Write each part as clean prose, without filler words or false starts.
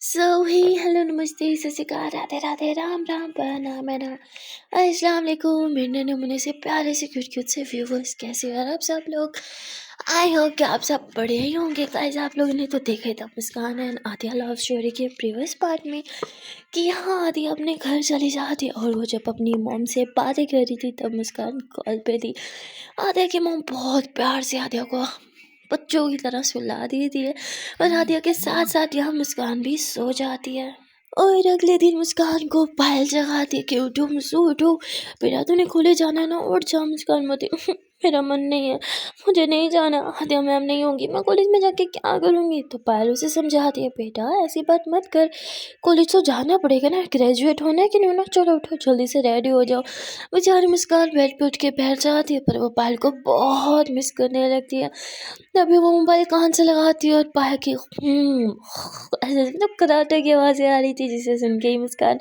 सो ही hello नमस्ते सत श्री अकाल राधे राधे राम राम प्रणाम मैडम अस्सलाम वालेकुम मेरे नमूने से प्यारे से क्यूट से व्यूवर्स कैसे हो यार आप सब लोग। आई होप कि आप सब बढ़िया ही होंगे गाइस। आप लोगों ने तो देखा ही था मुस्कान एंड आदिया लव स्टोरी के प्रीवियस पार्ट में कि यहाँ आदिया अपने घर चली जाती है और वो जब अपनी मॉम से बातें कर रही थी तब मुस्कान कॉल पे थी। आदिया की मॉम बहुत प्यार से आदिया को बच्चों की तरह सुला देती है और आदिया के साथ साथ यहाँ मुस्कान भी सो जाती है। और अगले दिन मुस्कान को पायल जगाती है कि उठो मुझसे उठो, बेटा तूने कॉलेज जाना है ना, उठ जा। मुस्कान बोलती मेरा मन नहीं है, मुझे नहीं जाना, आदिया मैम नहीं होंगी, मैं कॉलेज में जाके क्या करूँगी। तो पायल उसे समझाती है बेटा ऐसी बात मत कर, कॉलेज तो जाना पड़ेगा ना, ग्रेजुएट होना है कि नहीं होना, चलो उठो जल्दी से रेडी हो जाओ। बेचारी मुस्कान बेड पे उठ के बैठ जाती है पर वो पायल को बहुत मिस करने लगती है। तभी वो मोबाइल कान से लगाती है और पायल की ऐसे मतलब कराटे की आवाज़ें आ रही थी जिसे सुन के ही मुस्कान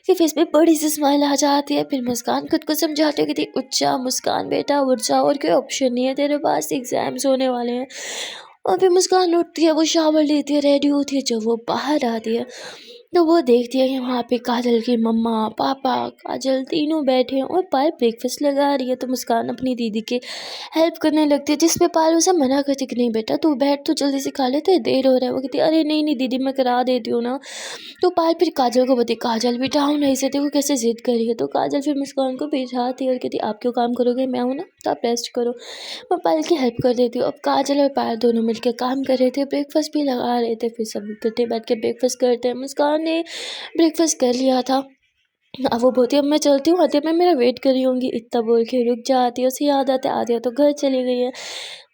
के फेस पे बड़ी सी स्माइल आ जाती है। फिर मुस्कान खुद को समझाती है कि उठ जा मुस्कान बेटा उठ जा, और कोई ऑप्शन नहीं है तेरे पास, एग्जाम्स होने वाले हैं। और फिर मुस्कान उठती है, वो शावर लेती है, रेडी होती है। जब वो बाहर आती है तो वो देखती है कि वहाँ पे काजल की मम्मा पापा काजल तीनों बैठे हैं और पायल ब्रेकफास्ट लगा रही है। तो मुस्कान अपनी दीदी के हेल्प करने लगती है जिस पे पायल उसे मना करती कि नहीं बेटा तू बैठ, तो जल्दी से खा लेते, देर हो रहा है। वो कहती है अरे नहीं नहीं दीदी मैं करा देती हूँ ना। तो पायल फिर काजल को बताती काजल बिठाओ नहीं से, देखो कैसे जिद करी है। तो काजल फिर मुस्कान को बिठाती है और कहती आप क्यों काम करोगे, मैं हूँ ना, तो आप रेस्ट करो। मैं पायल की हेल्प कर देती हूँ। अब काजल और पायल दोनों मिलकर काम कर रहे थे, ब्रेकफास्ट भी लगा रहे थे। फिर सब इकट्ठे बैठ के ब्रेकफास्ट करते हैं। मुस्कान ने ब्रेकफास्ट कर लिया था। अब वो बोलती है अब मैं चलती हूँ, आदित्य मैं मेरा वेट कर रही होंगी, इतना बोल के रुक जाती है। उसे याद आता है आदित्य तो घर चली गई है।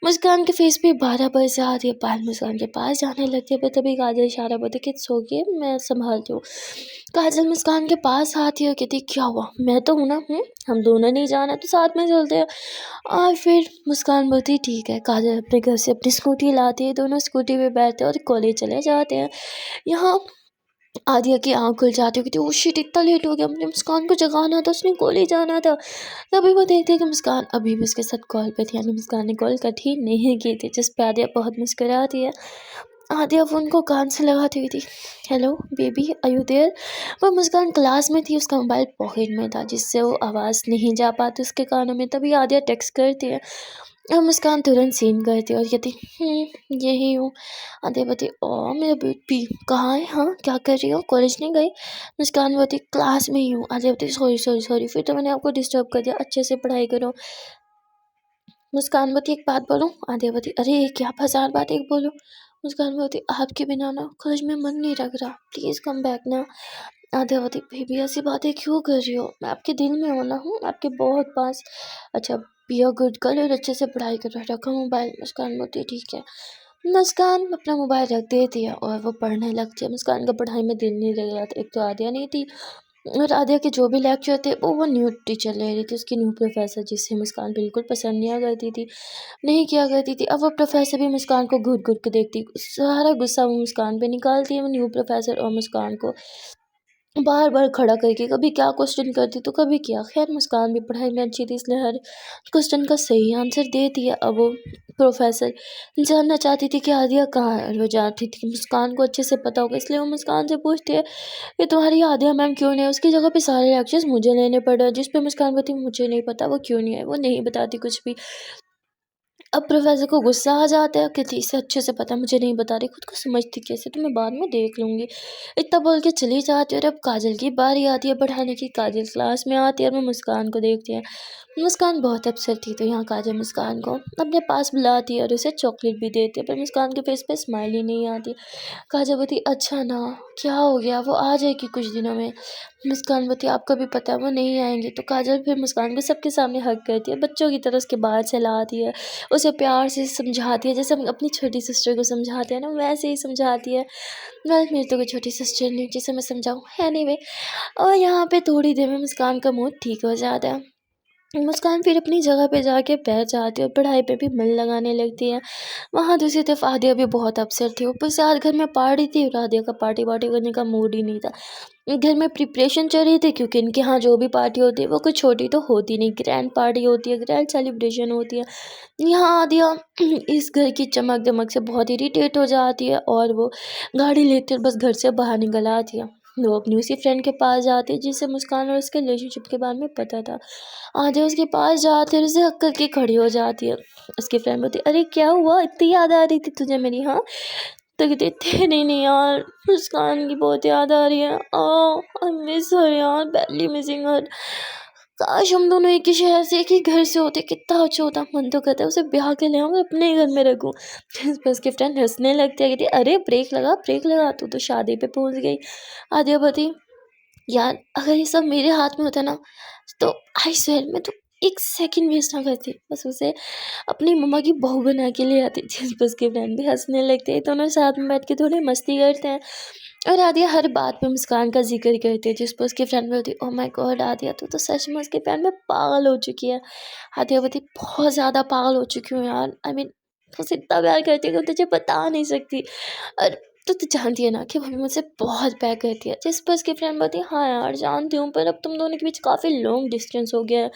मुस्कान के फेस पे 12 बजे आती है। पायल मुस्कान के पास जाने लगती है पर तभी काजल इशारा बोलती है कि सो गए मैं संभालती हूँ। काजल मुस्कान के पास आती है और कहती क्या हुआ, मैं तो हूँ ना, हम दोनों नहीं जाना तो साथ में चलते हैं। और फिर मुस्कान बोलती ठीक है। काजल अपने घर से अपनी स्कूटी लाती है, दोनों स्कूटी पे बैठते हैं और कॉलेज चले जाते हैं। यहाँ आदिया की आँख खुल जाती है, कहती ओह शिट इतना लेट हो गया, हमने मुस्कान को जगाना था, उसने कॉलेज जाना था। तभी वो देखते हैं कि मुस्कान अभी भी उसके साथ कॉल पे थी, यानी मुस्कान ने कॉल कट ही नहीं की थी। जिस पे आदिया बहुत मुस्कुराती है। आदिया फोन को कान से लगाती हुई थी, hello baby are you there. वो मुस्कान क्लास में थी, उसका मोबाइल पॉकेट में था जिससे वो आवाज़ नहीं जा पाती उसके कानों में। तभी आदिया टेक्स्ट करती है और मुस्कान तुरंत सीन करती है और कहती यही हूँ। आदिया बोलती ओ मेरा बेबी कहाँ है, हाँ क्या कर रही हो, कॉलेज नहीं गई। मुस्कान बोलती क्लास में ही हूँ। आदिया बोलती सॉरी सॉरी सॉरी, फिर तो मैंने आपको डिस्टर्ब कर दिया, अच्छे से पढ़ाई करो। मुस्कान बोलती एक बात बोलूं। आदिया बोलती अरे क्या 1000 बात एक बोलो। मुस्कान बोलती आपके बिना ना कॉलेज में मन नहीं लग रहा, प्लीज़ कम बैक ना। आदिया बोलती बेबी ऐसी बातें क्यों कर रही हो, मैं आपके दिल में हूँ ना, हूँ आपके बहुत पास। अच्छा बी अ गुड गर्ल और अच्छे से पढ़ाई करो, रखो मोबाइल। मुस्कान बोलती ठीक है। मुस्कान अपना मोबाइल रख देती है और वो पढ़ने लगती है। मुस्कान का पढ़ाई में दिल नहीं लग रहा था, एक तो आदिया नहीं थी और आदिया के जो भी लेक्चर थे वो न्यू टीचर ले रही थी, उसकी न्यू प्रोफेसर जिससे मुस्कान बिल्कुल पसंद नहीं करती थी, नहीं किया करती थी। अब वो प्रोफेसर भी मुस्कान को घूर घूर के देखती, सारा गुस्सा वो मुस्कान पे निकालती है। वो न्यू प्रोफेसर और मुस्कान को बार बार खड़ा करके कभी क्या क्वेश्चन करती तो कभी क्या। खैर मुस्कान भी पढ़ाई में अच्छी थी इसलिए हर क्वेश्चन का सही आंसर देती है। अब वो प्रोफेसर जानना चाहती थी कि आदिया कहाँ है और वो जानती थी कि मुस्कान को अच्छे से पता होगा, इसलिए वो मुस्कान से पूछती है कि तुम्हारी आदिया मैम क्यों नहीं है, उसकी जगह पे सारे लेक्चर्स मुझे लेने पड़ रहे हैं। जिस पे मुस्कान बोलती मुझे नहीं पता वो क्यों नहीं है, वो नहीं बताती कुछ भी। अब प्रोफेसर को गुस्सा आ जाता है कि इसे अच्छे से पता मुझे नहीं बता रही, खुद को समझती कैसे, तो मैं बाद में देख लूँगी। इतना बोल के चली जाती है और अब काजल की बारी आती है पढ़ाने की। काजल क्लास में आती है और मैं मुस्कान को देखती है। मुस्कान बहुत अपसेट थी तो यहाँ काजल मुस्कान को अपने पास बुलाती है और उसे चॉकलेट भी देती है पर मुस्कान के फेस पे स्माइल ही नहीं आती। काजल बोलती अच्छा ना क्या हो गया, वो आ जाएगी कुछ दिनों में। मुस्कान बोलती आपको भी पता है वो नहीं आएंगी। तो काजल फिर मुस्कान को सबके सामने हक करती है, बच्चों की तरह उसके बाल चलाती है, उसे प्यार से समझाती है जैसे हम अपनी छोटी सिस्टर को समझाते हैं ना, वैसे ही समझाती है। वेल मेरी तो कोई छोटी सिस्टर नहीं जिसे मैं समझाऊँ, एनीवे। और यहाँ पे थोड़ी देर में मुस्कान का मूड ठीक हो जाता है। मुस्कान फिर अपनी जगह पे जाके बैठ जाती है और पढ़ाई पे भी मन लगाने लगती है। वहाँ दूसरी तरफ आदिया भी बहुत अपसेट थी। ऊपर से आज घर में पार्टी थी और आदिया का पार्टी वार्टी करने का मूड ही नहीं था। घर में प्रिपरेशन चल रही थी क्योंकि इनके यहाँ जो भी पार्टी होती है वो कुछ छोटी तो होती नहीं, ग्रैंड पार्टी होती है, ग्रैंड सेलिब्रेशन होती है। यहाँ आदिया इस घर की चमक दमक से बहुत इरिटेट हो जाती है और वो गाड़ी लेकर बस घर से बाहर निकल आती है। वो अपनी उसी फ्रेंड के पास जाती है जिससे मुस्कान और उसके रिलेशनशिप के बारे में पता था। आदिया उसके पास जाती है और उसे हक करके खड़ी हो जाती है। उसकी फ्रेंड बोलती है, अरे क्या हुआ, इतनी याद आ रही थी तुझे मेरी? हाँ, तो कहती है, तेरी नहीं यार, मुस्कान की बहुत याद आ रही है। आई मिस हर यार, बैडली मिसिंग हर। काश हम दोनों एक ही शहर से एक ही घर से होते, कितना अच्छा होता। मन तो कहता है उसे ब्याह के ले आऊँ और अपने ही घर में रखूँ। इस पर उसकी फ्रेंड हंसने लगती है, कहती है, अरे ब्रेक लगा, तू तो शादी पे पहुंच गई। आदिया बोलती, यार अगर ये सब मेरे हाथ में होता ना तो आई स्वेयर मैं तो एक सेकंड वेस्ट ना करती, बस उसे अपनी मम्मा की बहू बना के ले आती। जिस पर उसके फ्रेंड भी हंसने लगते हैं, दोनों साथ में बैठ के थोड़ी मस्ती करते हैं और आदिया हर बात पे मुस्कान का जिक्र करती है। जिस पर उसकी फ्रेंड बोलती, ओह माय गॉड आदिया, तू तो सच में उसके प्यार में पागल हो चुकी है। आदिया बोलती, बहुत ज़्यादा पागल हो चुकी हूँ यार, आई मीन उसे इतना प्यार करती है कि तुझे बता नहीं सकती। और तो जानती है ना कि भाभी मुझसे बहुत प्यार करती है। जिस पर उसकी फ्रेंड बोलती है, हाँ यार जानती हूँ, पर अब तुम दोनों के बीच काफ़ी लॉन्ग डिस्टेंस हो गया है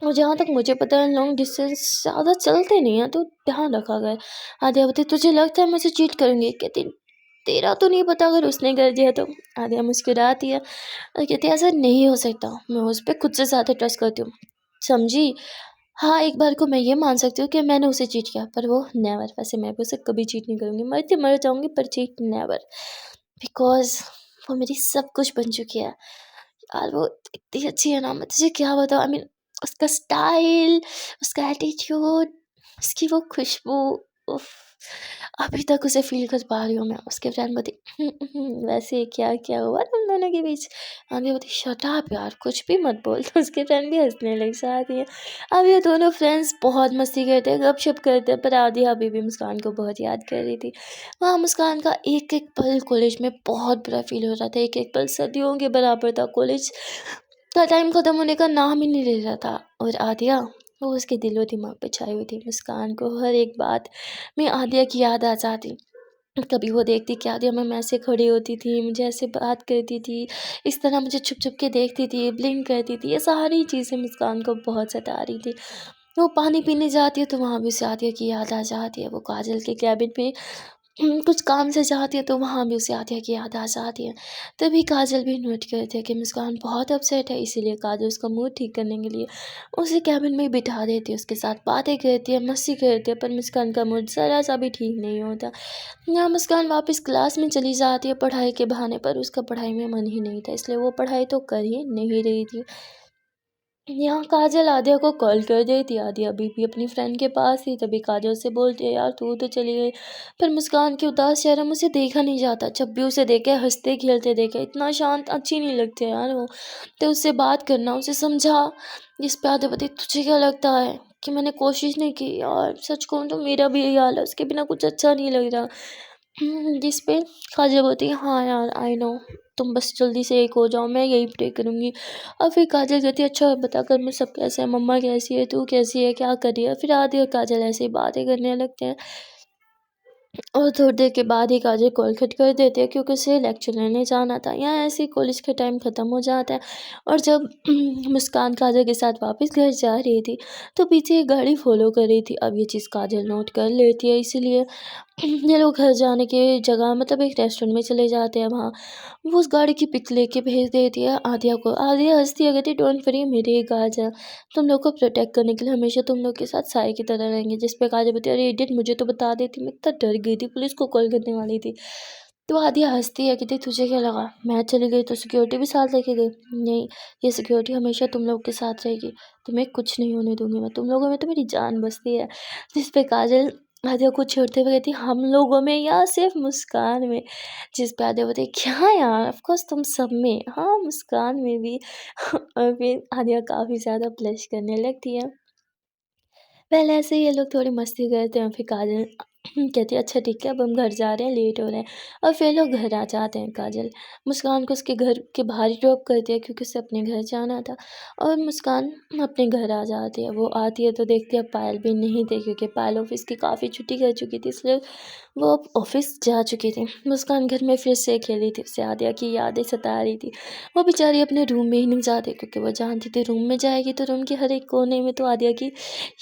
और जहाँ तक मुझे पता है लॉन्ग डिस्टेंस ज़्यादा चलते नहीं हैं, तो ध्यान रखा गया है। आदिया बोलती, तुझे लगता है मुझे चीट करूँगी? कहती, तेरा तो नहीं पता, अगर उसने कर दिया तो। आदिया मुस्कुराती है और कहती है, ऐसा नहीं हो सकता, मैं उस पर खुद से ज़्यादा ट्रस्ट करती हूँ, समझी? हाँ, एक बार को मैं ये मान सकती हूँ कि मैंने उसे चीट किया, पर वो नेवर। वैसे मैं भी उसे कभी चीट नहीं करूँगी, मरती मर जाऊँगी पर चीट नेवर, बिकॉज़ वो मेरी सब कुछ बन चुकी है। यार वो इतनी अच्छी है ना, मैं तुझे क्या बताऊँ, आई मीन उसका स्टाइल, उसका एटीट्यूड, उसकी वो खुशबू, उफ़! अभी तक उसे फ़ील कर पा रही हूँ मैं। उसके फ्रेंड बोलती, वैसे क्या हुआ तुम दोनों के बीच?" आंधी बोलती, "शट अप यार, कुछ भी मत बोल।" तो उसकी फ्रेंड भी हँसने लग जाती है। अब ये दोनों फ्रेंड्स बहुत मस्ती करते हैं, गपशप करते हैं, पर आदिया अभी भी मुस्कान को बहुत याद कर रही थी। वहाँ मुस्कान का एक-एक पल कॉलेज में बहुत बुरा फ़ील हो रहा था, एक-एक पल सदियों के बराबर था। कॉलेज का टाइम ख़त्म होने का नाम ही नहीं ले रहा था और आदिया, वो उसके दिलो-दिमाग पे छाई हुई थी। मुस्कान को हर एक बात में आदिया की याद आ जाती। कभी वो देखती कि आदिया मैम ऐसे खड़ी होती थी, मुझे ऐसे बात करती थी, इस तरह मुझे छुप-छुप के देखती थी, ब्लिंक करती थी। ये सारी चीज़ें मुस्कान को बहुत सता रही थी। वो पानी पीने जाती है तो वहाँ भी उसे आदिया की याद आ जाती है। वो काजल के केबिन में कुछ काम से जाती है तो वहाँ भी उसे आदिया की याद आ जाती है। तभी काजल भी नोट करती है कि मुस्कान बहुत अपसेट है, इसीलिए काजल उसका मूड ठीक करने के लिए उसे केबिन में ही बिठा देती है, उसके साथ बातें करती है, मस्ती करती है, पर मुस्कान का मूड ज़रा-सा भी ठीक नहीं होता। यहाँ मुस्कान वापस क्लास में चली जाती है पढ़ाई के बहाने, पर उसका पढ़ाई में मन ही नहीं था, इसलिए वो पढ़ाई तो कर ही नहीं रही थी। यहाँ काजल आदिया को कॉल कर देती। आदिया अभी भी अपनी फ्रेंड के पास थी, तभी काजल से बोलती है, यार तू तो चली गई, पर मुस्कान के उदास चेहरा मुझे देखा नहीं जाता। जब भी उसे देखे हंसते खेलते देखे, इतना शांत अच्छी नहीं लगती यार वो। तो उससे बात करना, उसे समझा। जिस पे आदिया बताती, तुझे क्या लगता है कि मैंने कोशिश नहीं की? यार सच कहूँ तो मेरा भी यही हाल है, उसके बिना कुछ अच्छा नहीं लग रहा। जिस पे काजल बोलती है, हाँ यार आई नो, तुम बस जल्दी से एक हो जाओ, मैं यही प्रे करूँगी। और फिर काजल कहती है, अच्छा बता घर में सब कैसे हैं, मम्मा कैसी है, तू कैसी है, क्या कर रही है? फिर आदि और काजल ऐसे ही बातें करने लगते हैं और थोड़ी देर के बाद ही काजल कॉल कट कर देती है क्योंकि उसे लेक्चर लेने जाना था। यहाँ ऐसे ही कॉलेज का टाइम ख़त्म हो जाता है और जब मुस्कान काजल के साथ वापस घर जा रही थी तो पीछे एक गाड़ी फॉलो कर रही थी। अब ये चीज़ काजल नोट कर लेती है, इसीलिए ये लोग घर जाने के जगह मतलब एक रेस्टोरेंट में चले जाते हैं। वहाँ वो उस गाड़ी की पिक लेके भेज देती है आदिया को। आदिया हंसती है, कहती डोंट वरी, मेरी एक गाज है, तुम लोग को प्रोटेक्ट करने के लिए हमेशा तुम लोग के साथ साय की तरह रहेंगे। जिस पे काजल बोलती है, अरे इडियट, मुझे तो बता देती, मैं इतना डर गई थी, पुलिस को कॉल करने वाली थी। तो आदिया हंसती है, कहती तुझे क्या लगा मैं चली गई तो सिक्योरिटी भी साथ लेके गई? नहीं, ये सिक्योरिटी हमेशा तुम लोग के साथ रहेगी, तुम्हें कुछ नहीं होने दूंगी मैं, तुम लोगों में तो मेरी जान बसती है। जिस पे काजल आदिया को छेड़ते हुए कहती, हम लोगों में या सिर्फ मुस्कान में? जिस पे आदिया बोलती, क्या यार, ऑफ कोर्स तुम सब में, हाँ मुस्कान में भी। और फिर आदिया काफ़ी ज़्यादा ब्लश करने लगती है। पहले ऐसे ही ये लोग थोड़ी मस्ती करते हैं, फिर काजल कहती है अच्छा ठीक है, अब हम घर जा रहे हैं, लेट हो रहे हैं। और फिर लोग घर आ जाते हैं। काजल मुस्कान को उसके घर के बाहर ही ड्रॉप करती है क्योंकि उसे अपने घर जाना था। और मुस्कान अपने घर आ जाती है। वो आती है तो देखती है पायल भी नहीं थे क्योंकि पायल ऑफिस की काफ़ी छुट्टी कर चुकी थी, इसलिए वो अब ऑफिस जा चुकी थी। मुस्कान घर में फिर से खेली थी, उसे आदिया की यादें सता रही थी। वो बेचारी अपने रूम में ही नहीं जाती क्योंकि वो जानती थी रूम में जाएगी तो रूम के हर एक कोने में तो आदिया की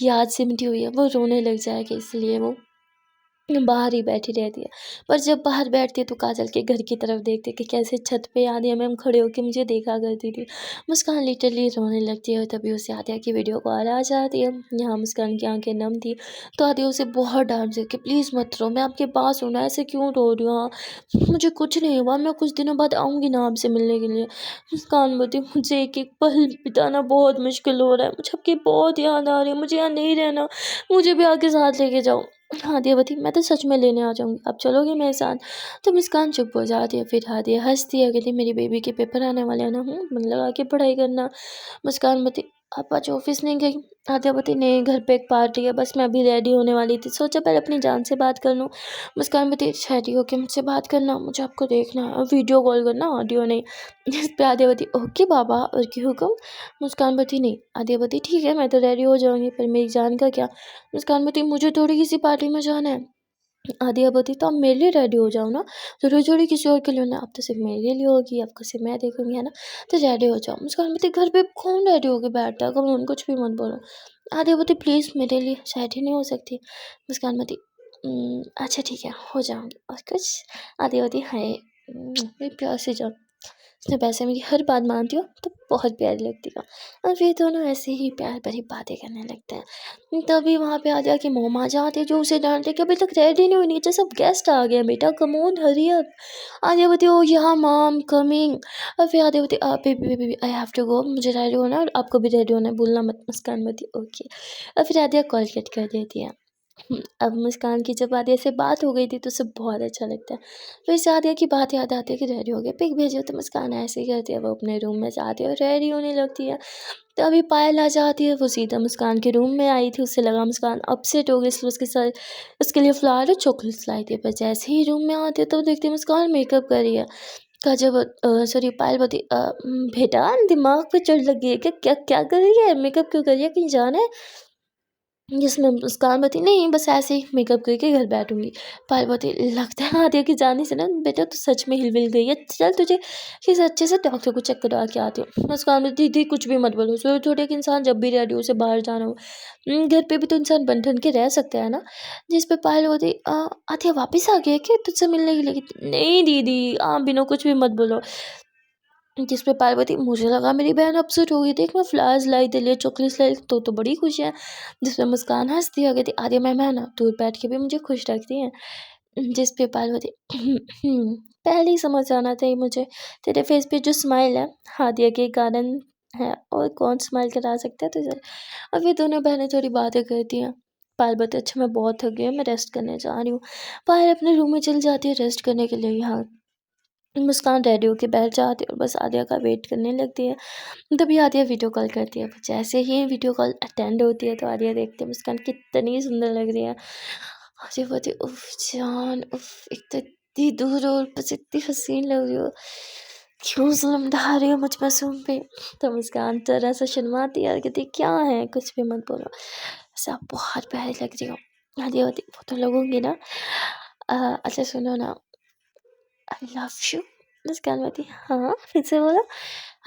याद सिमटी हुई है, वो रोने लग जाएगी, इसलिए वो बाहर ही बैठी रहती है। पर जब बाहर बैठती है तो काजल के घर की तरफ देखती है कि कैसे छत पे आदिया मैम खड़े होकर मुझे देखा करती थी। मुस्कान लिटरली रोने लगती है और तभी उसे आदिया की वीडियो कॉल आ जाती है। यहाँ मुस्कान की आंखें नम थी तो आदिया उसे बहुत डांट दी कि प्लीज़ मत रो, मैं आपके पास हूँ ना, ऐसे क्यों रो रही हो? मुझे कुछ नहीं हुआ, मैं कुछ दिनों बाद आऊँगी ना आपसे मिलने के लिए। मुस्कान बोलती मुझे एक एक पल बिताना बहुत मुश्किल हो रहा है, मुझे आपकी बहुत याद आ रही है, मुझे यहाँ नहीं रहना, मुझे भी आके साथ लेके जाओ। हादिया बती मैं तो सच में लेने आ जाऊँगी, आप चलोगे मेरे साथ? तो मुस्कान चुप हो जाती है। फिर हादिया हंसती है, कहती मेरी बेबी के पेपर आने वाले हैं ना, मन लगा के पढ़ाई करना। मुस्कान बती आप आज ऑफिस नहीं गई? हादिया बती नहीं, घर पे एक पार्टी है, बस मैं अभी रेडी होने वाली थी, सोचा पहले अपनी जान से बात कर लूँ। मुस्कान बती रेडी होके मुझसे बात करना, मुझे आपको देखना है, और वीडियो कॉल करना, ऑडियो नहीं। इस पे आदिया बती ओके बाबा, और की हुक्म? मुस्कान बती नहीं। आदिया बती ठीक है मैं तो रेडी हो जाऊँगी, पर मेरी जान का क्या? मुस्कान बती मुझे थोड़ी किसी पार्टी में जाना है। आदिया बती तो आप मेरे लिए रेडी हो जाओ ना, ज़रूरी थोड़ी किसी और के लिए होना है, अब तो सिर्फ मेरे लिए होगी, आपको सिर्फ मैं देखूंगी, है ना? तो रेडी हो जाओ। मुस्कान बती घर पे कौन रेडी होके बैठता है, कभी कुछ भी मत बोलो। आदिया बती प्लीज़ मेरे लिए शायद ही नहीं हो सकती। मुस्कान बती अच्छा ठीक है हो जाऊंगी, और कुछ? आदिया बती हाय मेरी प्यार से जाओ, उसने वैसे मेरी हर बात मानती हो तो बहुत प्यारी लगती हो। और वे दोनों ऐसे ही प्यार भरी बातें करने लगते हैं। तभी वहाँ पे आ जाके मोम आ जाते जो उसे डांटते कि अभी तक रेडी नहीं हुई, नीचे सब गेस्ट आ गए बेटा, कम ऑन हरी अप। आदिया बती ओ यहाँ मॉम कमिंग। और फिर आदिया बती baby baby I have to go, मुझे रेडी होना है और आपको भी रेडी होना है, भूलना मत। मुस्कान बती ओके। और फिर आदिया कॉल कट कर देती है। अब मुस्कान की जब आदिया से बात हो गई थी तो उसे बहुत अच्छा लगता है। फिर से आदिया की बात याद आती है कि रेडी हो गया, पिक भेजो, तो मुस्कान ऐसे ही करती है, वो अपने रूम में जाती है और रेडी होने लगती है। तो अभी पायल आ जाती है, वो सीधा मुस्कान के रूम में आई थी, उससे लगा मुस्कान अपसेट हो गई, इसलिए उसके साथ उसके लिए फ्लावर और चॉकलेट्स लाई थी। पर जैसे ही रूम में आती है तो देखती है मुस्कान मेकअप कर रही है। का जब सॉरी पायल बोती बेटा दिमाग पे चोट लगी है क्या, क्या क्या कर रही है, मेकअप क्यों कर रही है, कहीं जाना है? जिसमें मुस्कान बती नहीं बस ऐसे ही मेकअप करके घर बैठूंगी। पार्वती लगता है आदिया की जाने से ना बेटा तू सच में हिल विल गई है, चल तुझे किसी अच्छे से डॉक्टर को चेक करवा के आती हूँ। मुस्कान बती दीदी कुछ भी मत बोलो, सो थोड़े एक इंसान जब भी रेडी हो उसे बाहर जाना हो, घर पे भी तो इंसान बन ठन के रह सकता है ना। जिस पे पार्वती आदिया वापस आ गया क्या तुझसे मिलने के लिए? नहीं दीदी आप बिना कुछ भी मत बोलो। जिस पे पार्वती मुझे लगा मेरी बहन अपसेट होगी, देख मैं फ्लावर्स लाई तेरे लिए, चॉकलेट्स लाई तो बड़ी खुश है। जिस पे मुस्कान हंसती है, कहती आर्य मैम है ना दूर बैठ के भी मुझे खुश रखती हैं। जिस पे पार्वती पहले ही समझ आना चाहिए मुझे, तेरे फेस पे जो स्माइल है हादिया के कारण है, और कौन स्माइल करा सकता है तुझे? और फिर दोनों बहनें थोड़ी बातें करती हैं। पार्वती अच्छा मैं बहुत थक गई हूँ, मैं रेस्ट करने जा रही हूँ। पायल अपने रूम में चली जाती है रेस्ट करने के लिए। यहाँ मुस्कान रेडी होके बैठ जाती है और बस आदिया का वेट करने लगती है। तभी आदिया वीडियो कॉल करती है। जैसे ही वीडियो कॉल अटेंड होती है तो आदिया देखती है मुस्कान कितनी सुंदर लग रही है। आदिया बोलती उफ जान उफ, एक तो इतनी दूर हो और बस इतनी हसीन लग रही हो, क्यों जुल्म ढा रही हो मुझ मासूम पे? तो मुस्कान जरा सा शर्माती है और कहती क्या है कुछ भी मत बोलो, ऐसा आप बहुत प्यारी लग रही हो। आदिया बोलती वो तो लगूंगी ना। अच्छा सुनो ना, आई लव यू। मुस्कान बोलती हाँ फिर से बोलो।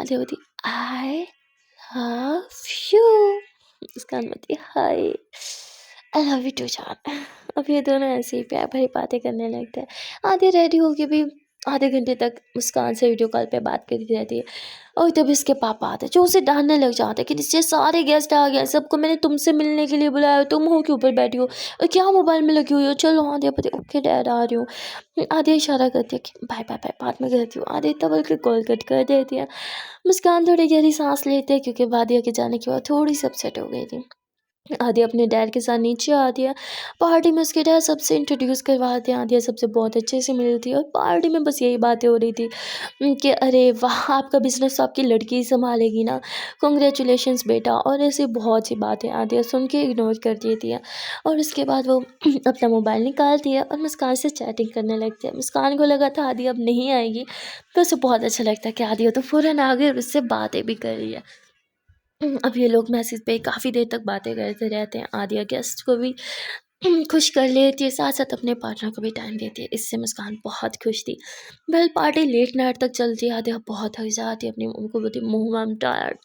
आदिया बोलती आई लव यू। मुस्कान बोलती hi I love you too जान। अब ये दोनों ऐसे ही प्यार भरी बातें करने लगते हैं। आधे रेडी होके भी आधे घंटे तक मुस्कान से वीडियो कॉल पे बात करती रहती है। और तभी इसके पापा आते हैं जो उसे डांटने लग जाते हैं कि नीचे सारे गेस्ट आ गए, सबको मैंने तुमसे मिलने के लिए बुलाया, तुम हो के ऊपर बैठी हो और क्या मोबाइल में लगी हुई हो, चलो आधे पति ओके डैड आ रही हूँ। आधे इशारा करती है कि बाय बाय बाय बाद में करती हूँ। आधे इतना बोल के कॉल कट कर देती है। मुस्कान थोड़ी गहरी सांस लेते हैं क्योंकि वादिया के जाने के बाद थोड़ी सी अपसेट हो गई थी। आदिया अपने डैड के साथ नीचे आती है। पार्टी में उसके डैड सबसे इंट्रोड्यूस करवाते हैं, आदिया सबसे बहुत अच्छे से मिलती है और पार्टी में बस यही बातें हो रही थी कि अरे वाह! आपका बिज़नेस तो आपकी लड़की ही सँभालेगी ना, कांग्रेचुलेशंस बेटा, और ऐसी बहुत सी बातें आदिया सुन के इग्नोर कर देती है। और उसके बाद वो अपना मोबाइल निकालती है और मुस्कान से चैटिंग करने लगती है। मुस्कान को लगा था आदिया अब नहीं आएगी, तो उसे बहुत अच्छा लगता है कि आदिया तो फ़ौरन आ गई और उससे बातें भी कर रही है। अब ये लोग मैसेज पे काफ़ी देर तक बातें करते रहते हैं। आदिया गेस्ट को भी खुश कर लेती है, साथ-साथ अपने पार्टनर को भी टाइम देती है। इससे मुस्कान बहुत खुश थी। वेल पार्टी लेट नाइट तक चलती है। आदिया बहुत थक जाती है, अपनी मम्मी को बोलती है, "mummy I am tired,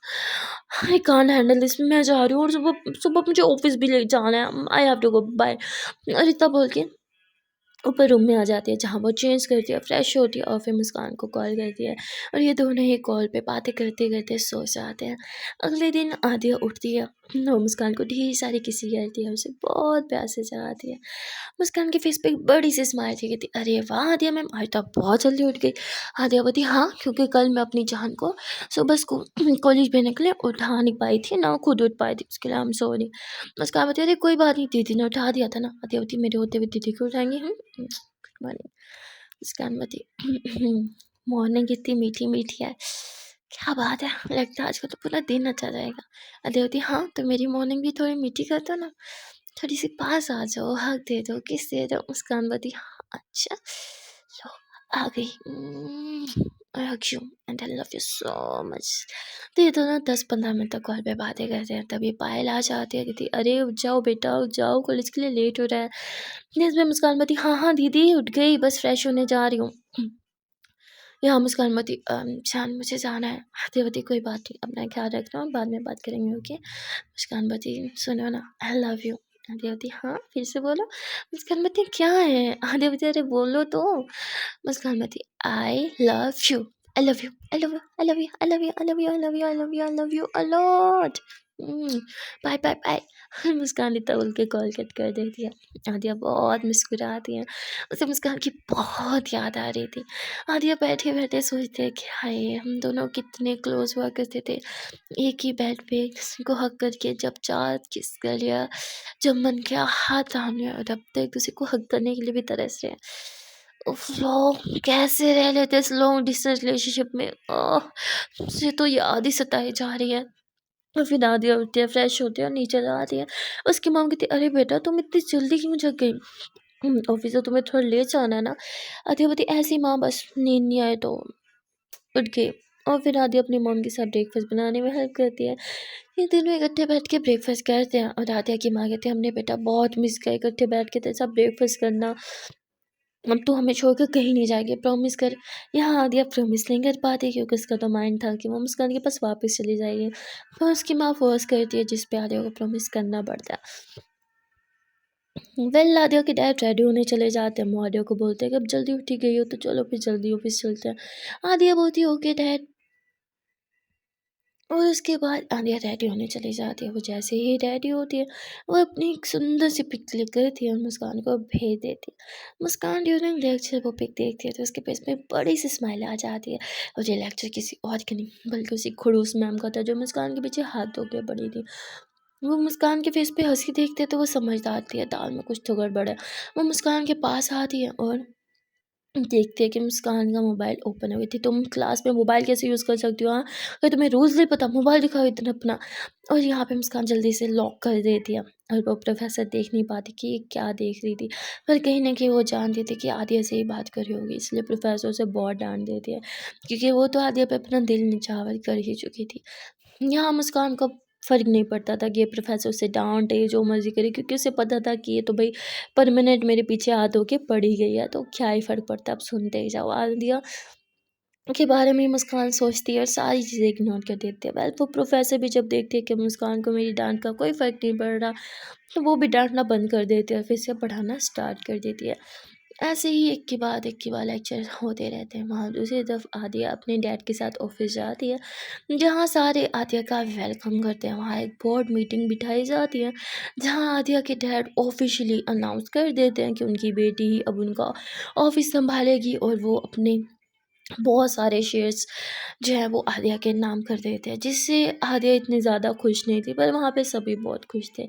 I can't handle this, मैं जा रही हूँ और सुबह सुबह मुझे ऑफिस भी ले जाना है, I have to go, bye." और इतना बोल के ऊपर रूम में आ जाती है, जहाँ वो चेंज करती है, फ्रेश होती है और फिर मुस्कान को कॉल करती है और ये दोनों ही कॉल पे बातें करते करते सो जाते हैं। अगले दिन आदिया उठती है और मुस्कान को ढेर सारी किसी करती है, उसे बहुत प्यार से जगाती है। मुस्कान के फेस पे एक बड़ी सी स्माइल थी, कहती, अरे वाह आदिया मैम, आज तो आप बहुत जल्दी उठ गई। आदिया बोलती, हाँ क्योंकि कल मैं अपनी जान को सुबह स्कूल कॉलेज भेजने के लिए उठा नहीं पाई थी ना, खुद उठ पाई थी, उसके लिए आई एम सॉरी। मुस्कान बोलती, अरे कोई बात नहीं, दीदी ने उठा दिया था ना। आदिया बोलती, मेरे होते हुए दीदी को उठाएंगे हम? Good morning. मुस्कान बोलती, मॉर्निंग कितनी मीठी मीठी है, क्या बात है, लगता है आज का तो पूरा दिन अच्छा जाएगा। आदिया बोलती, हाँ तो मेरी मॉर्निंग भी थोड़ी मीठी कर दो ना, थोड़ी सी पास आ जाओ, हक दे दो, किस दे दो। मुस्कान बोलती, हाँ अच्छा, लो आ गई, I hug you and I love you so much. तो ये दोनों 10-15 मिनट तक कॉल पे बातें करते हैं, तभी पायल आ जाती है, कहती, अरे उठ जाओ बेटा उठ जाओ, कॉलेज के लिए लेट हो रहा है। जिसमें मुस्कान बोलती, हाँ हाँ दीदी उठ गई, बस फ्रेश होने जा रही हूँ। यहाँ मुस्कान बोलती, जान मुझे जाना है। आदित्य बोलती, कोई बात नहीं, अपना ख्याल रखना, बाद में बात करेंगे, ओके। मुस्कान बोलती, सुनो ना, आई लव यू। आदित्य बोलती, हाँ फिर से बोलो। मुस्कान बोलती, क्या है? आदित्य बोलती, अरे बोलो तो। मुस्कान बोलती, I love you, I love you, I love you, I love you, I love you, I love you, I love you, I love you, I love you a lot. Bye bye bye. Muskaan इतना बोल के call cut कर देती है। आदिया बहुत मुस्कुराती है, उसे मुस्कान की बहुत याद आ रही थी। आदिया बैठे बैठे सोचते हैं कि हाय हम दोनों कितने क्लोज हुआ करते थे, एक ही बेड पे किसी को हक करके, जब चाह किस कर लिया, जब मन किया हाथ थाम लिया, और अब तो एक दूसरे को हक करने के लिए भी तरस रहे हैं। उफ, लोग कैसे रह लेते इस लॉन्ग डिस्टेंस रिलेशनशिप में, मुझे तो याद ही सताई जा रही है। और फिर दादी उठती है, फ्रेश होती है और नीचे जाती है। उसकी मॉम कहती है, अरे बेटा तुम इतनी जल्दी क्यों जग गई, ऑफिस से तुम्हें थोड़ा लेट जाना है ना। आदित्य बोलती, ऐसी माँ बस नींद नहीं आए तो उठ गई। और फिर आदि अपनी मॉम के साथ ब्रेकफास्ट बनाने में हेल्प करती है। ये तीनों इकट्ठे बैठ के ब्रेकफास्ट करते हैं और आदिया की माँ कहती है, हमने बेटा बहुत मिस किया इकट्ठे बैठ के तेरे साथ ब्रेकफास्ट करना, अब तो हमें छोड़कर कहीं नहीं जाएगी, प्रॉमिस कर। यहाँ आदिया प्रॉमिस नहीं कर पाती क्योंकि उसका तो माइंड था कि वो मुस्कान के पास वापस चली जाएगी, पर उसकी माँ फोर्स करती है जिस पे आदिया को प्रॉमिस करना पड़ता है। वेल आदिया के डैड रेडी होने चले जाते हैं, वो आदिया को बोलते हैं कि अब जल्दी उठी गई हो तो चलो फिर जल्दी ऑफिस चलते हैं। आदिया बोलती है ओके डैड, और उसके बाद आदिया रेडी होने चली जाती है। वो जैसे ही रेडी होती है, वो अपनी एक सुंदर सी पिक क्लिक करती है और मुस्कान को भेज देती है। मुस्कान ड्यूरिंग लेक्चर वो पिक देखती है तो उसके फेस में बड़ी सी स्माइल आ जाती है, और ये लेक्चर किसी और की नहीं बल्कि उसी खड़ूस मैम का था जो मुस्कान के पीछे हाथ धो के पड़ी थी। वो मुस्कान के फेस पे हंसी देखते हैं तो वो समझ जाती है दाल में कुछ तो गड़बड़ है। वो मुस्कान के पास आती है और देखते हैं कि मुस्कान का मोबाइल ओपन है। थी, तुम क्लास में मोबाइल कैसे यूज़ कर सकती हो, हाँ अगर तुम्हें रूल्स नहीं पता, मोबाइल दिखाओ इतना अपना। और यहाँ पे मुस्कान जल्दी से लॉक कर देती है और वो प्रोफेसर देख नहीं पाती कि ये क्या देख रही थी, पर कहीं ना कहीं वो जानती थी कि आदिया से ही बात कर रही होगी, इसलिए प्रोफेसर उसे बहुत डांट देती है क्योंकि वो तो आदिया पे अपना दिल निछावर कर ही चुकी थी। यहाँ मुस्कान को फ़र्क नहीं पड़ता था कि ये प्रोफेसर उसे डांटे जो मर्ज़ी करे, क्योंकि उसे पता था कि ये तो भाई परमानेंट मेरे पीछे हाथ होके पड़ी गई है, तो क्या ही फ़र्क पड़ता है, अब सुनते ही जाओ। आदिया के बारे में मुस्कान सोचती है और सारी चीज़ें इग्नोर कर देती है। वेल वो प्रोफेसर भी जब देखती है कि मुस्कान को मेरी डांट का कोई फ़र्क नहीं पड़ रहा, तो वो भी डांटना बंद कर देती है और फिर से पढ़ाना स्टार्ट कर देती है। ऐसे ही एक के बाद लेक्चर होते रहते हैं। वहाँ दूसरी तरफ आदिया अपने डैड के साथ ऑफिस जाती है, जहाँ सारे आदिया का वेलकम करते हैं। वहाँ एक बोर्ड मीटिंग बिठाई जाती है, जहाँ आदिया के डैड ऑफिशियली अनाउंस कर देते हैं कि उनकी बेटी ही अब उनका ऑफिस संभालेगी और वो अपने बहुत सारे शेयर्स जो है वो आदिया के नाम कर देते हैं, जिससे आदिया इतनी ज़्यादा खुश नहीं थी, पर वहाँ पे सभी बहुत खुश थे।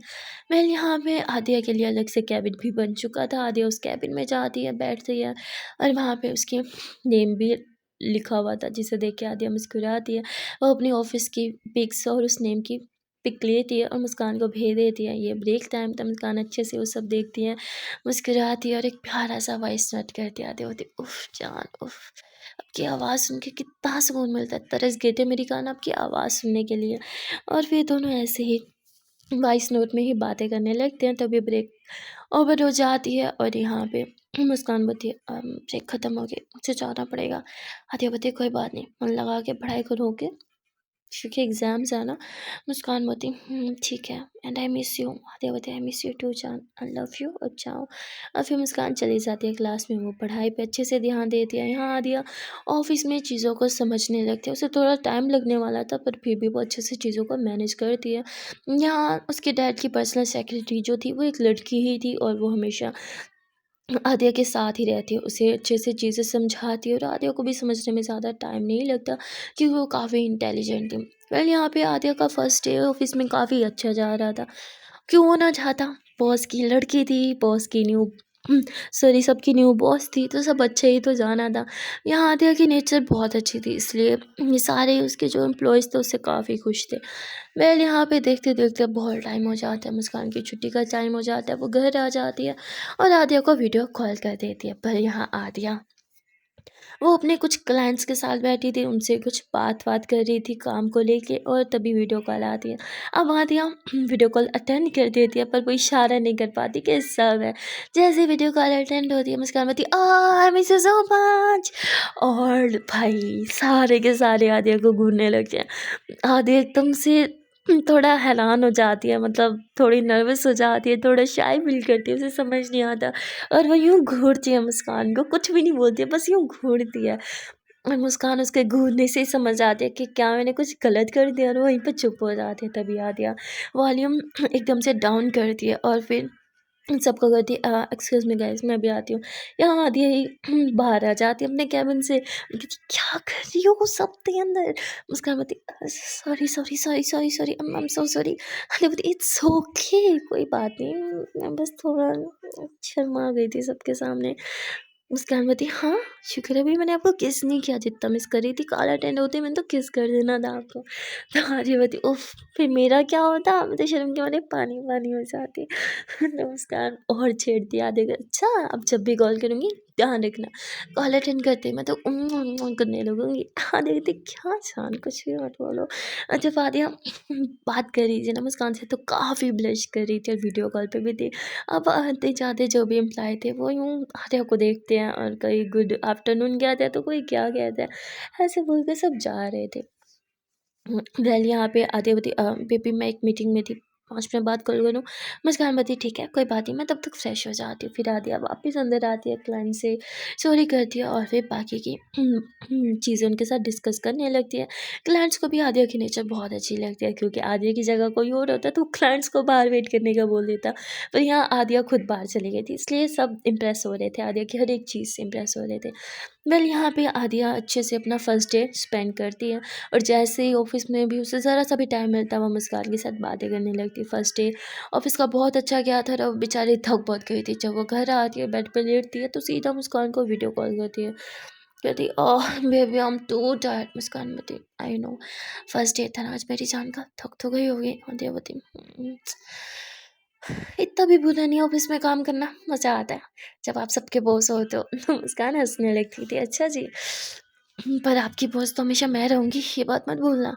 यहाँ पे आदिया के लिए अलग से कैबिन भी बन चुका था। आदिया उस कैबिन में जाती है, बैठती है और वहाँ पे उसकी नेम भी लिखा हुआ था, जिसे देख के आदिया मुस्कुराती है। वो अपनी ऑफिस की पिक्स और उस नेम की पिक लेती है और मुस्कान को भेज देती है। ये ब्रेक टाइम था, मुस्कान अच्छे से वो सब देखती है, मुस्कुराती है और एक प्यारा सा वॉइस नोट करती आती होती, उफ़ जान उफ़, आपकी आवाज़ सुन के कितना सुकून मिलता है, तरस गए थे मेरी कान आपकी आवाज़ सुनने के लिए। और फिर दोनों ऐसे ही वॉइस नोट में ही बातें करने लगते हैं। तभी ब्रेक ओवर हो जाती है और यहाँ पे मुस्कान बोलती है ब्रेक ख़त्म हो गया, मुझे जाना पड़ेगा। आतिया बोलती है कोई बात नहीं, मन लगा के पढ़ाई करोगे क्योंकि एग्ज़ाम्स है ना। मुस्कान बोलती ठीक है, and I miss you. Atiya बोलती आई मिस यू टू जान, आई लव यू। और जाओ। और फिर मुस्कान चली जाती है क्लास में, वो पढ़ाई पे अच्छे से ध्यान देती है। यहाँ आदिया ऑफिस में चीज़ों को समझने लगती है। उसे थोड़ा टाइम लगने वाला था, पर फिर भी वो अच्छे से चीज़ों को मैनेज करती है। यहाँ उसके डैड की पर्सनल सेक्रेटरी जो थी वो एक लड़की ही थी, और वो हमेशा आदिया के साथ ही रहती है, उसे अच्छे से चीज़ें समझाती है और आदिया को भी समझने में ज़्यादा टाइम नहीं लगता, क्योंकि वो काफ़ी इंटेलिजेंट थी। यहाँ पे आदिया का फर्स्ट डे ऑफिस में काफ़ी अच्छा जा रहा था। क्यों ना चाहता, बॉस की लड़की थी, बॉस की न्यू सॉरी सबकी न्यू बॉस थी, तो सब अच्छा ही तो जाना था। यहाँ आदिया की नेचर बहुत अच्छी थी, इसलिए ये सारे उसके जो एम्प्लॉयज़ थे उससे काफ़ी खुश थे। यहाँ पे देखते देखते बहुत टाइम हो जाता है, मुस्कान की छुट्टी का टाइम हो जाता है, वो घर आ जाती है और आदिया को वीडियो कॉल कर देती है। पर यहाँ आदिया वो अपने कुछ क्लाइंट्स के साथ बैठी थी, उनसे कुछ बात कर रही थी काम को लेके, और तभी वीडियो कॉल आती है। अब आदिया वीडियो कॉल अटेंड कर देती है, पर वो इशारा नहीं कर पाती कि सब है। जैसे वीडियो कॉल अटेंड होती है, मुस्कान बोलती I miss you so much, और भाई सारे के सारे आदिया को घूरने लगते हैं। आदिया एकदम से थोड़ा हैरान हो जाती है, मतलब थोड़ी नर्वस हो जाती है, थोड़ा शाय फील करती है, उसे समझ नहीं आता, और वो यूँ घूरती है मुस्कान को, कुछ भी नहीं बोलती है, बस यूँ घूरती है। और मुस्कान उसके घूरने से ही समझ जाती है कि क्या मैंने कुछ गलत कर दिया, और वहीं पे चुप हो जाती है। तभी आदिया वॉल्यूम एकदम से डाउन करती है और फिर सबको कहती है एक्सक्यूज़ मी गाइस, मैं भी आती हूँ। यहाँ आदिया ही बाहर आ जाती है अपने कैबिन से, कहती क्या कर रही हो, सब थे अंदर। मुस्कान बोलती sorry sorry sorry sorry sorry, I am so sorry. Adiya बोलती इट्स ओके, कोई बात नहीं, मैं बस थोड़ा शर्मा गई थी सबके सामने। मुस्कान बोलती हाँ, शुक्र है भाई मैंने आपको किस नहीं किया, जितना मिस कर रही थी, कॉल अटेंड होते मैंने तो किस कर देना था आपको। तो आदिया बोलती उफ़, फिर मेरा क्या होता, मैं तो शर्म के मारे पानी पानी हो जाती। नमस्कार, और छेड़ दिया आधे का, अच्छा अब जब भी कॉल करूँगी ध्यान रखना, कॉल अटेंड करते ही मैं तो करने लगूँगी। आधे कहते क्या जान, कुछ भी मत बोलो। और जब आदिया बात कर रही थी ना मुस्कान से, तो काफ़ी ब्लश कर रही थी और वीडियो कॉल पे भी थी। अब आते जाते जो भी एम्प्लॉय थे वो यूँ आदिया को देखते हैं, और कोई गुड आफ्टरनून कहता है तो कोई क्या कहता है, ऐसे बोल के सब जा रहे थे। यहाँ पे आदिया बोलती बेबी मैं एक मीटिंग में थी, 5 मिनट बाद कॉल करूँ। मुस्कान बोलती ठीक है कोई बात नहीं, मैं तब तक फ्रेश हो जाती हूँ। फिर आदिया वापस अंदर आती है, क्लाइंट से सॉरी करती है और फिर बाकी की चीज़ें उनके साथ डिस्कस करने लगती है। क्लाइंट्स को भी आदिया की नेचर बहुत अच्छी लगती है, क्योंकि आदिया की जगह कोई और होता तो क्लाइंट्स को बाहर वेट करने का बोल देता, पर यहाँ आदिया खुद बाहर चली गई थी, इसलिए सब इम्प्रेस हो रहे थे, आदिया की हर एक चीज़ से इम्प्रेस हो रहे थे। यहाँ पे आदिया अच्छे से अपना फर्स्ट डे स्पेंड करती है, और जैसे ही ऑफिस में भी उसे ज़रा सा भी टाइम मिलता है, वो मुस्कान के साथ बातें करने लगती। फर्स्ट डे ऑफिस का बहुत अच्छा गया था, और बेचारी थक बहुत गई थी। जब वो घर आती है, बेड पे लेटती है, तो सीधा मुस्कान को वीडियो कॉल करती है, कहती oh baby I am too tired. Muskaan बोलती आई नो, फर्स्ट डे था ना आज मेरी जान का, थक तो गई होगी। और देव बोलती इतना भी बुरा नहीं ऑफिस में काम करना, मज़ा आता है जब आप सबके बॉस हो तो। मुस्कान हंसने लगती थी, अच्छा जी, पर आपकी बॉस तो हमेशा मैं रहूँगी, ये बात मत भूलना।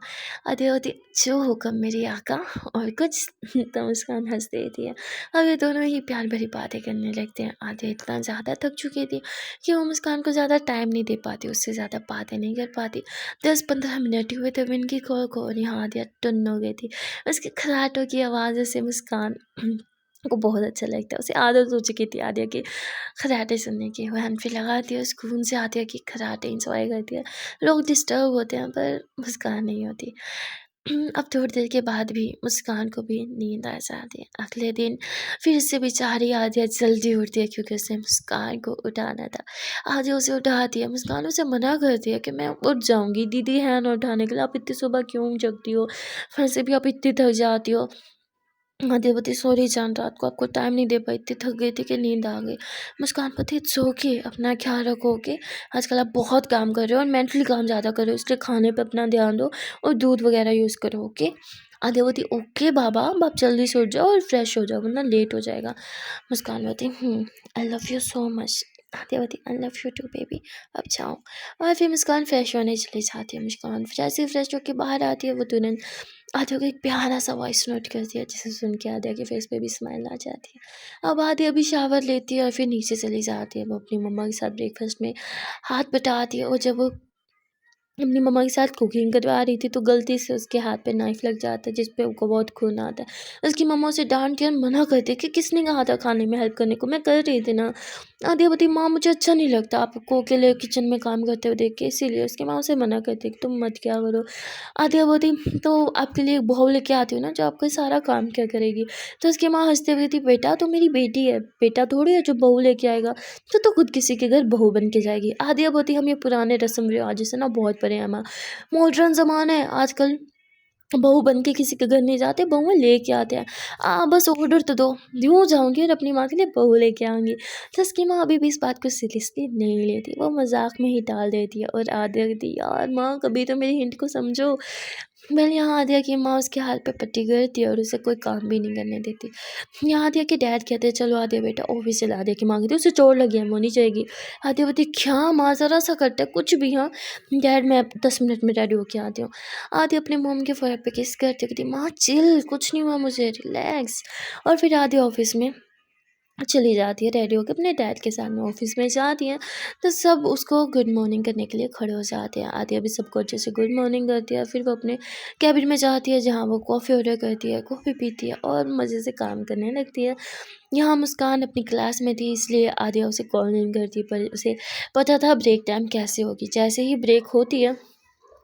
आधे होती जो हुक्म मेरी आका, और कुछ। तो मुस्कान हंस देती है। अब ये दोनों ही प्यार भरी बातें करने लगते हैं। आधे इतना ज़्यादा थक चुकी थी कि वो मुस्कान को ज़्यादा टाइम नहीं दे पाती, उससे ज़्यादा बातें नहीं कर पाती। 10-15 मिनट ही हुए थे इनकी कॉल को, और यहाँ आदिया टुन्न हो गई थी। उसके खराटों की आवाज़ से मुस्कान को बहुत अच्छा लगता है, उसे आदत हो चुकी थी आदिया की खर्राटे सुनने की। वो हैंडफ्री लगाती है, सुकून से आदिया की खर्राटे इंजॉय करती है। लोग डिस्टर्ब होते हैं पर मुस्कान नहीं होती। अब थोड़ी देर के बाद भी मुस्कान को भी नींद आ जाती है। अगले दिन फिर से बेचारी आदिया जल्दी उठती है क्योंकि उसने मुस्कान को उठाना था। आदिया उसे उठाती है, मुस्कान उसे मना करती है कि मैं उठ जाऊंगी, दीदी है ना उठाने के लिए, आप इतनी सुबह क्यों जगती हो, फिर से भी आप इतनी थक जाती हो। आदिया बोलती सॉरी जान, रात को आपको टाइम नहीं दे पाई, इतनी थक गई थी कि नींद आ गई। मुस्कान बोलती इट्स ओके, अपना ख्याल रखो ओके, आजकल आप बहुत काम कर रहे हो और मेंटली काम ज़्यादा कर रहे हो, इसलिए खाने पे अपना ध्यान दो और दूध वगैरह यूज़ करो ओके। आदिया बोलती ओके बाबा, अब आप जल्दी से उठ जाओ और फ्रेश हो जाओ वरना लेट हो जाएगा। मुस्कान बोलती I love you so much. Aadiya बोलती I love you too baby, अब जाओ। और फिर मुस्कान फ्रेश होने चली जाती है। मुस्कान जैसे ही फ्रेश होकर बाहर आती है वो तुरंत आदिया को एक प्यारा सा वॉइस नोट कर दिया जिसे सुन के आदिया के फेस पे भी स्माइल आ जाती है। अब आदिया भी शावर लेती है और फिर नीचे चली जाती है। वो अपनी मम्मा के साथ ब्रेकफास्ट में हाथ बटाती है और जब वो अपनी मम्मा के साथ कुकिंग करवा रही थी तो गलती से उसके हाथ पे नाइफ लग जाता है जिस पे उसको बहुत खून आता है। उसकी मम्मा उसे डांट के मना करती है कि किसने कहा था खाने में हेल्प करने को, मैं कर रही थी ना। आदिया बोलती माँ मुझे अच्छा नहीं लगता आपको अकेले किचन में काम करते हुए देख के, इसीलिए उसकी माँ उसे मना करती है कि तुम मत क्या करो। आदिया बोलती तो आपके लिए एक बहू लेके आती हूँ ना जो आपका सारा काम क्या करेगी। तो उसकी माँ हंसते हुए थी बेटा तो मेरी बेटी है, बेटा थोड़ी है जो बहू लेके आएगा, तो खुद किसी के घर बहू बन के जाएगी। आदिया बोलती हम ये पुराने रस्म रिवाज से ना बहुत परे हैं माँ, मॉडर्न ज़माना है आजकल, बहू बन के किसी के घर नहीं जाते, बहुएं लेके आते हैं। बस ऑर्डर तो दो, यूँ जाऊँगी और अपनी माँ के लिए बहू लेके आऊँगी। तो उसकी माँ अभी भी इस बात को सीरियसली नहीं लेती, वो मजाक में ही टाल देती है और आदिया कहती यार माँ कभी तो मेरी हिंट को समझो। मैंने यहाँ आदिया की माँ उसके हाथ पे पट्टी करती है और उसे कोई काम भी नहीं करने देती। यहाँ आदिया के डैड कहते हैं चलो आदिया बेटा ऑफिस चला, आदिया की माँ कहती है उसे चोट लगी है वो नहीं जाएगी। आदिया बोलती क्या माँ ज़रा सा करता है कुछ भी, हाँ डैड मैं 10 मिनट में रेडी होके आती हूँ। आदिया अपने मोम के फोrehead पे किस करती कहती माँ चिल, कुछ नहीं हुआ मुझे, रिलैक्स। और फिर आदिया ऑफिस में चली जाती है रेडी होकर अपने डैड के साथ में, ऑफिस में जाती हैं तो सब उसको गुड मॉर्निंग करने के लिए खड़े हो जाते हैं। आदिया भी सबको अच्छे से गुड मॉर्निंग करती है, फिर वो अपने कैबिन में जाती है जहाँ वो कॉफ़ी ऑर्डर करती है, कॉफ़ी पीती है और मज़े से काम करने लगती है। यहाँ मुस्कान अपनी क्लास में थी इसलिए आदिया उसे कॉल नहीं करती, पर उसे पता था ब्रेक टाइम कैसे होगी। जैसे ही ब्रेक होती है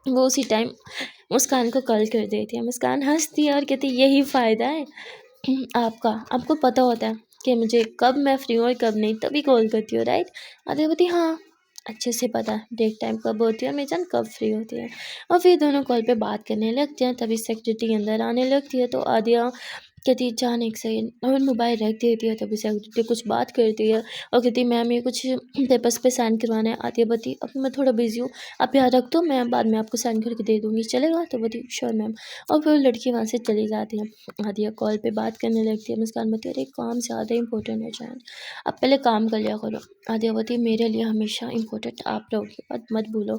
वो उसी टाइम मुस्कान को कॉल कर देती है। मुस्कान हंसती है और कहती यही फ़ायदा है आपका, आपको पता होता है कि मुझे कब मैं फ्री हूँ और कब नहीं, तभी कॉल करती हो राइट। आदित्य बोलती हाँ अच्छे से पता है ब्रेक टाइम कब होती है और मेरी जान कब फ्री होती है। और फिर दोनों कॉल पे बात करने लगते हैं, तभी सेक्रेटरी अंदर आने लगती है तो आदिया कहती जान एक सेकंड और मोबाइल रख देती है। तभी सेक्रेटरी कुछ बात करती है और कहती मैम ये कुछ पेपर्स पे साइन करवाना है। आदिया बोलती अब मैं थोड़ा बिजी हूँ, आप यहाँ रख दो मैं बाद में आपको साइन करके दे दूँगी, चलेगा। तो बोलती श्योर मैम। और फिर लड़की वहाँ से चली जाती है। आदिया कॉल पे बात करने लगती है। मुस्कान बोलती है अरे काम ज़्यादा इंपॉर्टेंट है जान, अब पहले काम कर लिया करो। आदिया बोलती है मेरे लिए हमेशा इंपॉर्टेंट आप रहोगे, बात मत भूलो,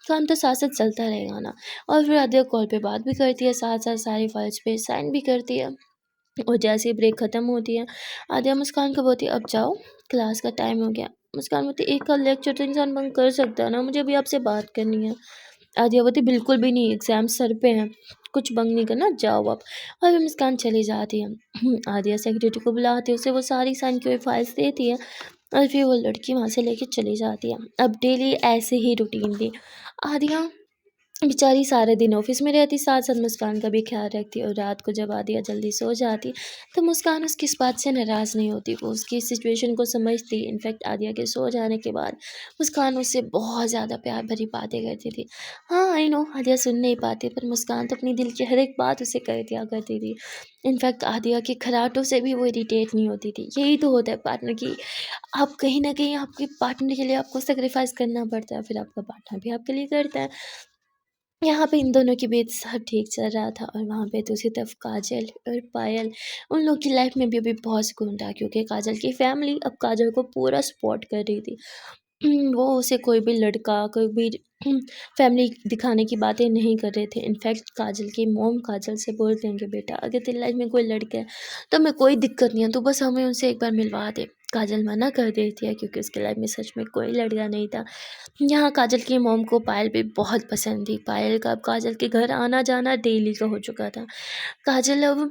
काम तो साथ साथ चलता रहेगा ना। और फिर आदिया कॉल पे बात भी करती है, साथ साथ सारी फाइल्स पे साइन भी करती है। और जैसे ही ब्रेक ख़त्म होती है आदिया मुस्कान को बोलती है अब जाओ क्लास का टाइम हो गया। मुस्कान बोलती एक का लेक्चर तो इंसान बंक कर सकता है ना, मुझे भी आपसे बात करनी है। आदिया बोलती बिल्कुल भी नहीं, एग्ज़ाम सर पे हैं, कुछ बंक नहीं करना, जाओ आप। और फिर मुस्कान चली जाती है। आदिया सेक्रेटरी को बुलाती है, उसे वो सारी साइन की हुई फाइल्स देती है और फिर वो लड़की वहाँ से लेके चली जाती है। अब डेली ऐसे ही रूटीन थी। आदिया बेचारी सारे दिन ऑफिस में रहती, साथ साथ मुस्कान का भी ख्याल रखती और रात को जब आदिया जल्दी सो जाती तो मुस्कान उसकी इस बात से नाराज़ नहीं होती, वो उसकी सिचुएशन को समझती। इनफैक्ट आदिया के सो जाने के बाद मुस्कान उससे बहुत ज़्यादा प्यार भरी बातें करती थी। हाँ आई नो आदिया सुन नहीं पाती पर मुस्कान तो अपनी दिल की हर एक बात उसे कह दिया करती थी। इनफैक्ट आदिया के खराटों से भी वो इरिटेट नहीं होती थी। यही तो होता है पार्टनर की, आप कहीं ना कहीं आपके पार्टनर के लिए आपको सेक्रीफाइस करना पड़ता है, फिर आपका पार्टनर भी आपके लिए करता है। यहाँ पे इन दोनों के बीच सब ठीक चल रहा था और वहाँ पे दूसरी तरफ काजल और पायल, उन लोग की लाइफ में भी अभी बहुत सुकून था क्योंकि काजल की फैमिली अब काजल को पूरा सपोर्ट कर रही थी। वो उसे कोई भी लड़का कोई भी फैमिली दिखाने की बातें नहीं कर रहे थे। इनफैक्ट काजल की मॉम काजल से बोलते हैं कि बेटा अगर तेरी लाइफ में कोई लड़का है तो हमें कोई दिक्कत नहीं है, तो बस हमें उनसे एक बार मिलवा दे। काजल मना कर देती है क्योंकि उसकी लाइफ में सच में कोई लड़का नहीं था। यहाँ काजल की मॉम को पायल भी बहुत पसंद थी। पायल का अब काजल के घर आना जाना डेली का हो चुका था। काजल अब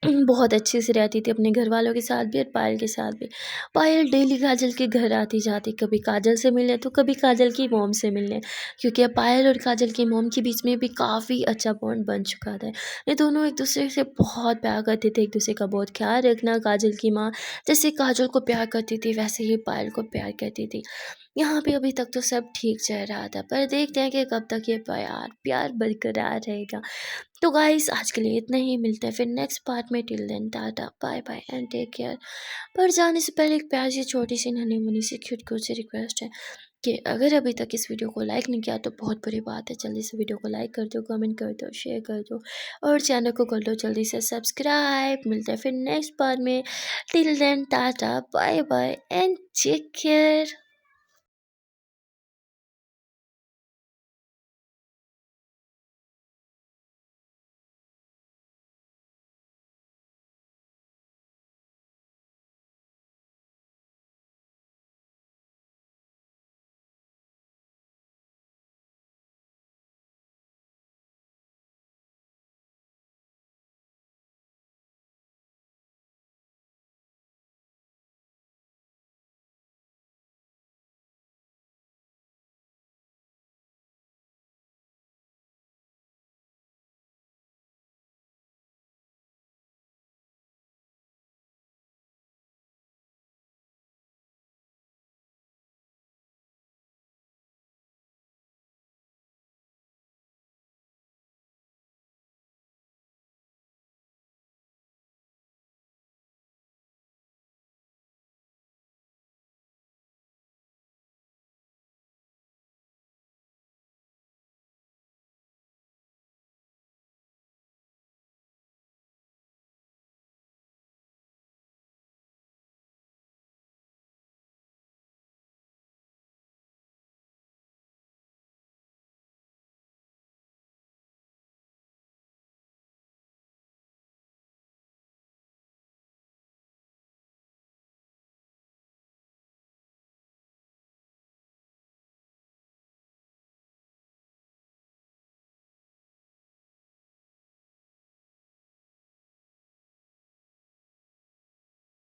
बहुत अच्छे से रहती थी अपने घर वालों के साथ भी और पायल के साथ भी। पायल डेली काजल के घर आती जाती, कभी काजल से मिलने तो कभी काजल की मॉम से मिलने, क्योंकि अब पायल और काजल की मॉम के बीच में भी काफ़ी अच्छा बॉन्ड बन चुका था। ये दोनों एक दूसरे से बहुत प्यार करते थे, एक दूसरे का बहुत ख्याल रखना। काजल की माँ जैसे काजल को प्यार करती थी वैसे ही पायल को प्यार करती थी। यहाँ पे अभी तक तो सब ठीक चल रहा था, पर देखते हैं कि कब तक ये प्यार प्यार बरकरार रहेगा। तो गाइस आज के लिए इतना ही, मिलते हैं फिर नेक्स्ट पार्ट में। Till then tata bye bye and take care. पर जाने से पहले एक प्यारी सी छोटी सी नन्ही मुन्नी सी क्यूट क्यूट सी रिक्वेस्ट है कि अगर अभी तक इस वीडियो को लाइक नहीं किया तो बहुत बुरी बात है, जल्दी से वीडियो को लाइक कर दो, कमेंट कर दो, शेयर कर दो और चैनल को कर दो जल्दी से सब्सक्राइब। मिलते हैं फिर नेक्स्ट पार्ट में। Till then tata bye bye and take care.